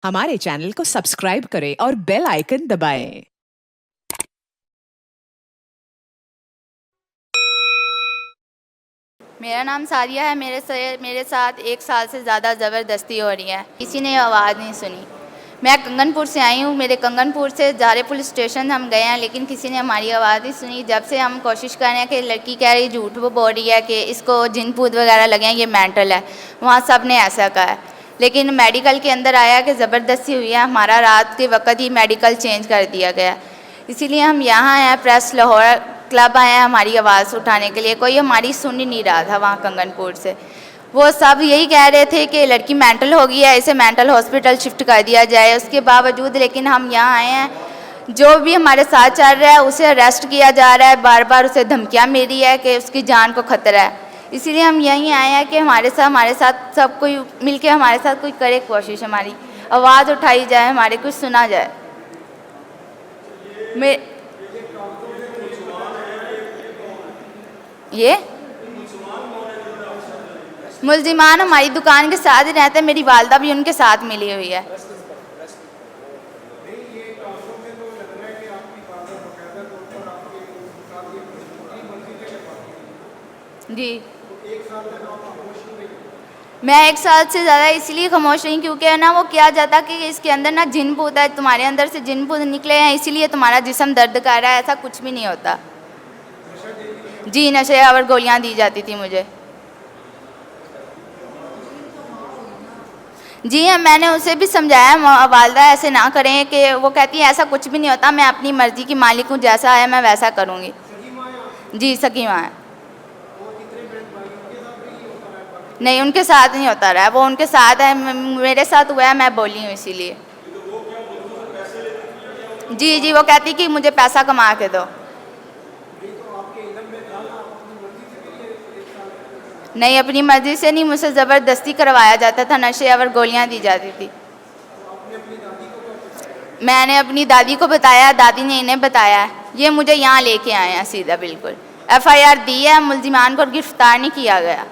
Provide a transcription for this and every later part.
हमारे चैनल को सब्सक्राइब करें और बेल आइकन दबाएं। मेरा नाम सारिया है। मेरे साथ 1 साल से ज़्यादा ज़बरदस्ती हो रही है। किसी ने आवाज़ नहीं सुनी। मैं कंगनपुर से आई हूँ। मेरे कंगनपुर से जारे पुलिस स्टेशन हम गए हैं, लेकिन किसी ने हमारी आवाज़ नहीं सुनी। जब से हम कोशिश कर रहे हैं कि लड़की कह रही झूठ वो बोल रही है कि इसको जिन भूत वगैरह लगे हैं, ये मेंटल है, वहाँ सब ने ऐसा कहा है। लेकिन मेडिकल के अंदर आया कि ज़बरदस्ती हुई है। हमारा रात के वक्त ही मेडिकल चेंज कर दिया गया। इसीलिए हम यहाँ हैं, प्रेस लाहौर क्लब आए हैं हमारी आवाज़ उठाने के लिए। कोई हमारी सुन ही नहीं रहा था वहाँ कंगनपुर से। वो सब यही कह रहे थे कि लड़की मेंटल हो गई है, इसे मेंटल हॉस्पिटल शिफ्ट कर दिया जाए। उसके बावजूद लेकिन हम यहाँ आए हैं, जो भी हमारे साथ चल रहा है उसे अरेस्ट किया जा रहा है। बार बार उसे धमकियाँ मिल रही है कि उसकी जान को खतरा है। इसीलिए हम यहीं आए हैं कि हमारे साथ सब कोई मिल के हमारे साथ कोई करे कोशिश, हमारी आवाज़ उठाई जाए, हमारे कुछ सुना जाए। ये मुलजिमान हमारी दुकान के साथ ही रहते हैं। मेरी वालदा भी उनके साथ मिली हुई है। जी, मैं 1 साल से ज़्यादा इसलिए खामोश रही क्योंकि ना वो किया जाता कि इसके अंदर ना जिन भूत है, तुम्हारे अंदर से जिन भूत निकले हैं, इसीलिए तुम्हारा जिस्म दर्द कर रहा है। ऐसा कुछ भी नहीं होता। जी, नशे और गोलियां दी जाती थी मुझे। जी हाँ, मैंने उसे भी समझाया, वालदा ऐसे ना करें, कि वो कहती है ऐसा कुछ भी नहीं होता, मैं अपनी मर्ज़ी की मालिक हूँ, जैसा है मैं वैसा करूँगी। जी, सगी माँ है। नहीं, उनके साथ नहीं होता रहा, वो उनके साथ है। मेरे साथ हुआ है, मैं बोली हूँ इसीलिए। जी जी, वो कहती कि मुझे पैसा कमा के दो। नहीं, अपनी मर्ज़ी से नहीं, मुझसे ज़बरदस्ती करवाया जाता था, नशे और गोलियां दी जाती थी। मैंने अपनी दादी को बताया, दादी ने इन्हें बताया। ये मुझे यहाँ लेके आए हैं सीधा, बिल्कुल। FIR दी है, मुलजिमान को गिरफ्तार नहीं किया गया।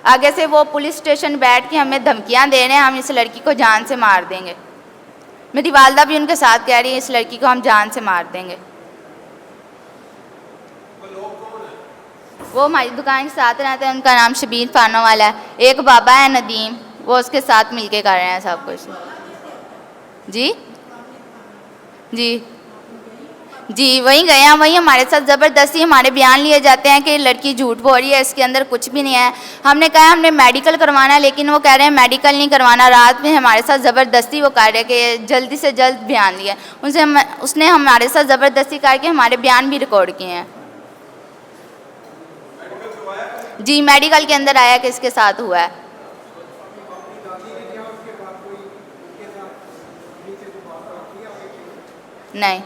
आगे से वो पुलिस स्टेशन बैठ के हमें धमकियाँ दे रहे हैं, हम इस लड़की को जान से मार देंगे। मेरी वालदा भी उनके साथ कह रही है, इस लड़की को हम जान से मार देंगे। वो हमारी दुकान के साथ रहते हैं, उनका नाम शबीर फानो वाला है। एक बाबा है नदीम, वो उसके साथ मिलके कर रहे हैं सब कुछ। जी जी जी, वहीं गए हैं, वहीं हमारे साथ ज़बरदस्ती हमारे बयान लिए जाते हैं कि लड़की झूठ बोल रही है, इसके अंदर कुछ भी नहीं है। हमने कहा हमने मेडिकल करवाना है, लेकिन वो कह रहे हैं मेडिकल नहीं करवाना। रात में हमारे साथ ज़बरदस्ती वो कर रहे हैं कि जल्दी से जल्द बयान दिया। उसने हमारे साथ ज़बरदस्ती करके हमारे बयान भी रिकॉर्ड किए हैं। जी, मेडिकल के अंदर आया कि इसके साथ हुआ है। नहीं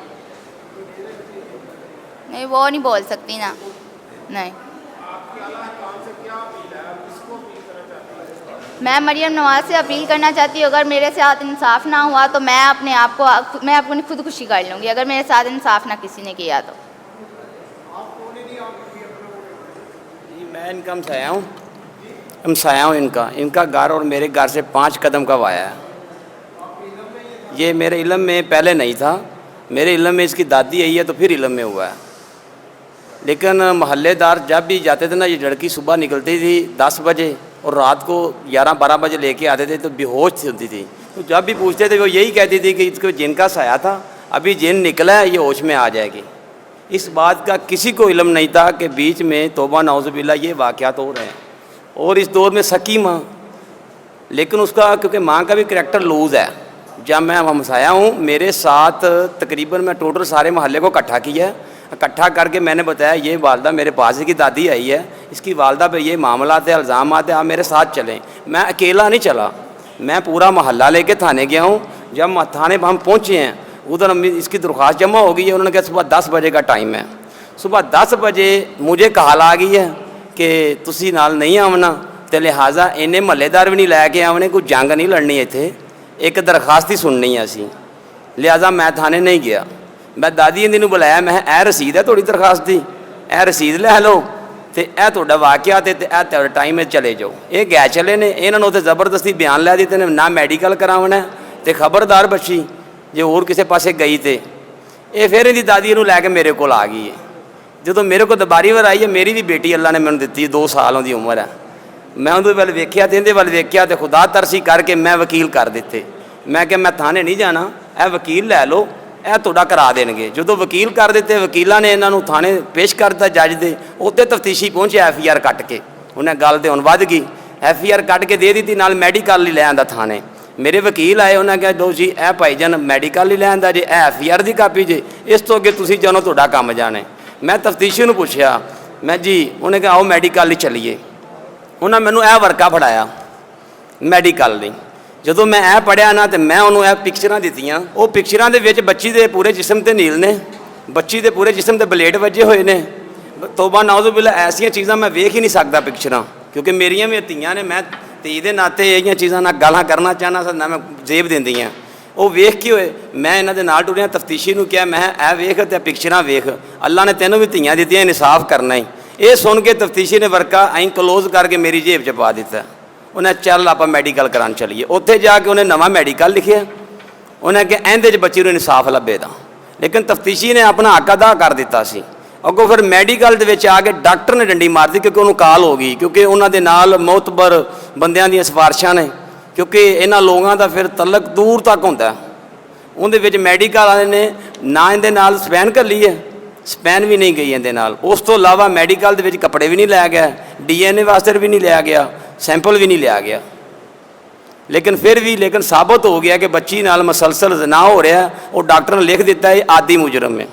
नहीं, वो नहीं बोल सकती ना। नहीं, मैं मरियम नवाज से अपील करना चाहती हूँ, अगर मेरे साथ इंसाफ ना हुआ तो मैं अपनी खुदकुशी कर लूँगी, अगर मेरे साथ इंसाफ ना किसी ने किया तो। मैं इनका हमसाया हूँ इनका घर और मेरे घर से 5 कदम का वाया है। ये मेरे इल्म में पहले नहीं था, मेरे इल्म में इसकी दादी आई है तो फिर इल्म में हुआ है। लेकिन मोहल्लेदार जब भी जाते थे ना, ये लड़की सुबह निकलती थी 10 बजे और रात को 11-12 बजे लेके आते थे, तो बेहोश होती थी। तो जब भी पूछते थे वो यही कहती थी कि इसको जिन का साया था, अभी जिन निकला है, ये होश में आ जाएगी। इस बात का किसी को इल्म नहीं था कि बीच में तौबा नाउज़ुबिल्लाह ये वाक़यात हो रहे हैं। और इस दौर में सकी माँ, लेकिन उसका क्योंकि माँ का भी करैक्टर लूज़ है। जब मैं हमसाया हूँ, मेरे साथ तकरीबन मैं टोटल सारे मोहल्ले को इकट्ठा करके मैंने बताया ये वालदा मेरे पास की दादी आई है, इसकी वालदा पे ये मामला थे, इल्ज़ामात है, आप मेरे साथ चलें। मैं अकेला नहीं चला, मैं पूरा मोहल्ला लेके थाने गया हूँ। जब थाने पर हम पहुँचे हैं, उधर इसकी दरख्वास्त जमा हो गई है। उन्होंने कहा सुबह 10 बजे का टाइम है। सुबह 10 बजे मुझे कहाल आ गई है कि तुसी नाल नहीं आवना, तो लिहाजा इन्हें महल्लेदार भी नहीं लैके आवने, कोई जंग नहीं लड़नी, इत्थे एक दरखास्त ही सुननी है असी। लिहाजा मैं थाने नहीं गया। मैं दादी इंदी नूं बुलाया, मैं ए रसीद है थोड़ी दरखास्त की, ए रसीद लै लो, तो यह तुहाडा वाक़या ते टाइम चले जाओ। ये गै चले ने, इन्होंने उत्थे जबरदस्ती बयान लै दिते ने, ना मैडिकल करावना ਤੇ ਖਬਰਦਾਰ ਬੱਚੀ ਜੇ ਹੋਰ ਕਿਸੇ ਪਾਸੇ ਗਈ ਤੇ ਇਹ ਫਿਰ ਇਹਦੀ ਦਾਦੀ ਇਹਨੂੰ ਲੈ ਕੇ ਮੇਰੇ ਕੋਲ ਆ ਗਈ ਹੈ। ਜਦੋਂ ਮੇਰੇ ਕੋਲ ਦੁਬਾਰੀ ਵਾਰ ਆਈ ਹੈ, ਮੇਰੀ ਵੀ ਬੇਟੀ ਅੱਲਾ ਨੇ ਮੈਨੂੰ ਦਿੱਤੀ, 2 ਸਾਲ ਉਹਦੀ ਉਮਰ ਹੈ। ਮੈਂ ਉਹਦੇ ਵੱਲ ਵੇਖਿਆ ਤੇ ਇਹਦੇ ਵੱਲ ਵੇਖਿਆ ਤੇ ਖੁਦਾ ਤਰਸੀ ਕਰਕੇ ਮੈਂ ਵਕੀਲ ਕਰ ਦਿੱਤੇ। ਮੈਂ ਕਿਹਾ ਮੈਂ ਥਾਣੇ ਨਹੀਂ ਜਾਣਾ, ਇਹ ਵਕੀਲ ਲੈ ਲਓ, ਇਹ ਤੁਹਾਡਾ ਕਰਾ ਦੇਣਗੇ। ਜਦੋਂ ਵਕੀਲ ਕਰ ਦਿੱਤੇ, ਵਕੀਲਾਂ ਨੇ ਇਹਨਾਂ ਨੂੰ ਥਾਣੇ ਪੇਸ਼ ਕਰ ਦਿੱਤਾ ਜੱਜ ਦੇ। ਉੱਤੇ ਤਫਤੀਸ਼ੀ ਪਹੁੰਚਿਆ FIR ਕੱਟ ਕੇ, ਉਹਨੇ ਗੱਲ ਤੇ ਹੁਣ ਵੱਧ ਗਈ, FIR ਕੱਟ ਕੇ ਦੇ ਦਿੱਤੀ, ਨਾਲ ਮੈਡੀਕਲ ਲਈ ਲੈ ਆਂਦਾ ਥਾਣੇ। ਮੇਰੇ ਵਕੀਲ ਆਏ, ਉਹਨਾਂ ਕਿਹਾ ਲਓ ਜੀ ਇਹ ਭਾਈਜਾਨ ਮੈਡੀਕਲ ਲਈ ਲੈ ਆਂਦਾ ਜੇ, ਇਹ FIR ਦੀ ਕਾਪੀ ਜੇ, ਇਸ ਤੋਂ ਅੱਗੇ ਤੁਸੀਂ ਜਾਣੋ ਤੁਹਾਡਾ ਕੰਮ ਜਾਣੇ। ਮੈਂ ਤਫਤੀਸ਼ੀ ਨੂੰ ਪੁੱਛਿਆ, ਮੈਂ ਜੀ, ਉਹਨੇ ਕਿਹਾ ਆਓ ਮੈਡੀਕਲ ਲਈ ਚੱਲੀਏ। ਉਹਨਾਂ ਮੈਨੂੰ ਇਹ ਵਰਕਾ ਫੜਾਇਆ ਮੈਡੀਕਲ ਲਈ। ਜਦੋਂ ਮੈਂ ਇਹ ਪੜ੍ਹਿਆ ਨਾ, ਤੇ ਮੈਂ ਉਹਨੂੰ ਇਹ ਪਿਕਚਰਾਂ ਦਿੱਤੀਆਂ। ਉਹ ਪਿਕਚਰਾਂ ਦੇ ਵਿੱਚ ਬੱਚੀ ਦੇ ਪੂਰੇ ਜਿਸਮ ਤੇ ਨੀਲ ਨੇ, ਬੱਚੀ ਦੇ ਪੂਰੇ ਜਿਸਮ ਤੇ ਬਲੇਡ ਵੱਜੇ ਹੋਏ ਨੇ। ਤੋਬਾ ਨਾਉਜ਼ੁਬਿल्ला, ਐਸੀਆਂ ਚੀਜ਼ਾਂ ਮੈਂ ਵੇਖ ਹੀ ਨਹੀਂ ਸਕਦਾ ਪਿਕਚਰਾਂ, ਕਿਉਂਕਿ ਮੇਰੀਆਂ ਵੀ ਧੀਆਂ ਨੇ। ਮੈਂ ਧੀ ਦੇ ਨਾਤੇ ਇਹੀਆਂ ਚੀਜ਼ਾਂ ਨਾਲ ਗਾਲਾਂ ਕਰਨਾ ਚਾਹੁੰਦਾ ਸੀ, ਨਾ ਮੈਂ ਜੇਬ ਦਿੰਦੀਆਂ। ਉਹ ਵੇਖ ਕੇ ਹੋਏ ਮੈਂ ਇਹਨਾਂ ਦੇ ਨਾਲ ਟੁਰਿਆ। ਤਫਤੀਸ਼ੀ ਨੂੰ ਕਿਹਾ, ਮੈਂ ਇਹ ਵੇਖ ਤੇ ਪਿਕਚਰਾਂ ਵੇਖ, ਅੱਲਾ ਨੇ ਤੈਨੂੰ ਵੀ ਧੀਆਂ ਦਿੱਤੀਆਂ, ਇਨਸਾਫ ਕਰਨਾ ਹੀ। ਇਹ ਸੁਣ ਕੇ ਤਫਤੀਸ਼ੀ ਨੇ ਵਰਕਾ ਐਂ ਕਲੋਜ਼ ਕਰਕੇ ਮੇਰੀ ਜੇਬ 'ਚ ਪਾ ਦਿੱਤਾ। ਉਹਨੇ ਚੱਲ ਆਪਾਂ ਮੈਡੀਕਲ ਕਰਾਉਣ ਚੱਲੀਏ। ਉੱਥੇ ਜਾ ਕੇ ਉਹਨੇ ਨਵਾਂ ਮੈਡੀਕਲ ਲਿਖਿਆ। ਉਹਨੇ ਕਿਹਾ ਇਹਦੇ 'ਚ ਬੱਚੀ ਨੂੰ ਇਨਸਾਫ ਲੱਭੇ ਦਾ, ਲੇਕਿਨ ਤਫਤੀਸ਼ੀ ਨੇ ਆਪਣਾ ਹੱਕ ਅਦਾ ਕਰ ਦਿੱਤਾ ਸੀ। ਅੱਗੋਂ ਫਿਰ ਮੈਡੀਕਲ ਦੇ ਵਿੱਚ ਆ ਕੇ ਡਾਕਟਰ ਨੇ ਡੰਡੀ ਮਾਰ ਦਿੱਤੀ, ਕਿਉਂਕਿ ਉਹਨੂੰ ਕਾਲ ਹੋ ਗਈ, ਕਿਉਂਕਿ ਉਹਨਾਂ ਦੇ ਨਾਲ ਮੌਤਬਰ ਬੰਦਿਆਂ ਦੀਆਂ ਸਿਫਾਰਿਸ਼ਾਂ ਨੇ, ਕਿਉਂਕਿ ਇਹਨਾਂ ਲੋਕਾਂ ਦਾ ਫਿਰ ਤਲਕ ਦੂਰ ਤੱਕ ਹੁੰਦਾ। ਉਹਦੇ ਵਿੱਚ ਮੈਡੀਕਲ ਵਾਲੇ ਨੇ ਨਾ ਇਹਦੇ ਨਾਲ ਸਪੈਨ ਕਰ ਲਈ ਹੈ, ਸਪੈਨ ਵੀ ਨਹੀਂ ਗਈ ਇਹਦੇ ਨਾਲ। ਉਸ ਤੋਂ ਇਲਾਵਾ ਮੈਡੀਕਲ ਦੇ ਵਿੱਚ ਕੱਪੜੇ ਵੀ ਨਹੀਂ ਲਿਆ ਗਿਆ, DNA ਵਾਸਤੇ ਵੀ ਨਹੀਂ ਲਿਆ ਗਿਆ, ਸੈਂਪਲ ਵੀ ਨਹੀਂ ਲਿਆ ਗਿਆ। ਲੇਕਿਨ ਫਿਰ ਵੀ ਸਾਬਤ ਹੋ ਗਿਆ ਕਿ ਬੱਚੀ ਨਾਲ ਮਸਲਸਲ ਜ਼ਨਾ ਹੋ ਰਿਹਾ। ਉਹ ਡਾਕਟਰ ਨੇ ਲਿਖ ਦਿੱਤਾ ਇਹ ਆਦੀ ਮੁਜਰਮ ਹੈ।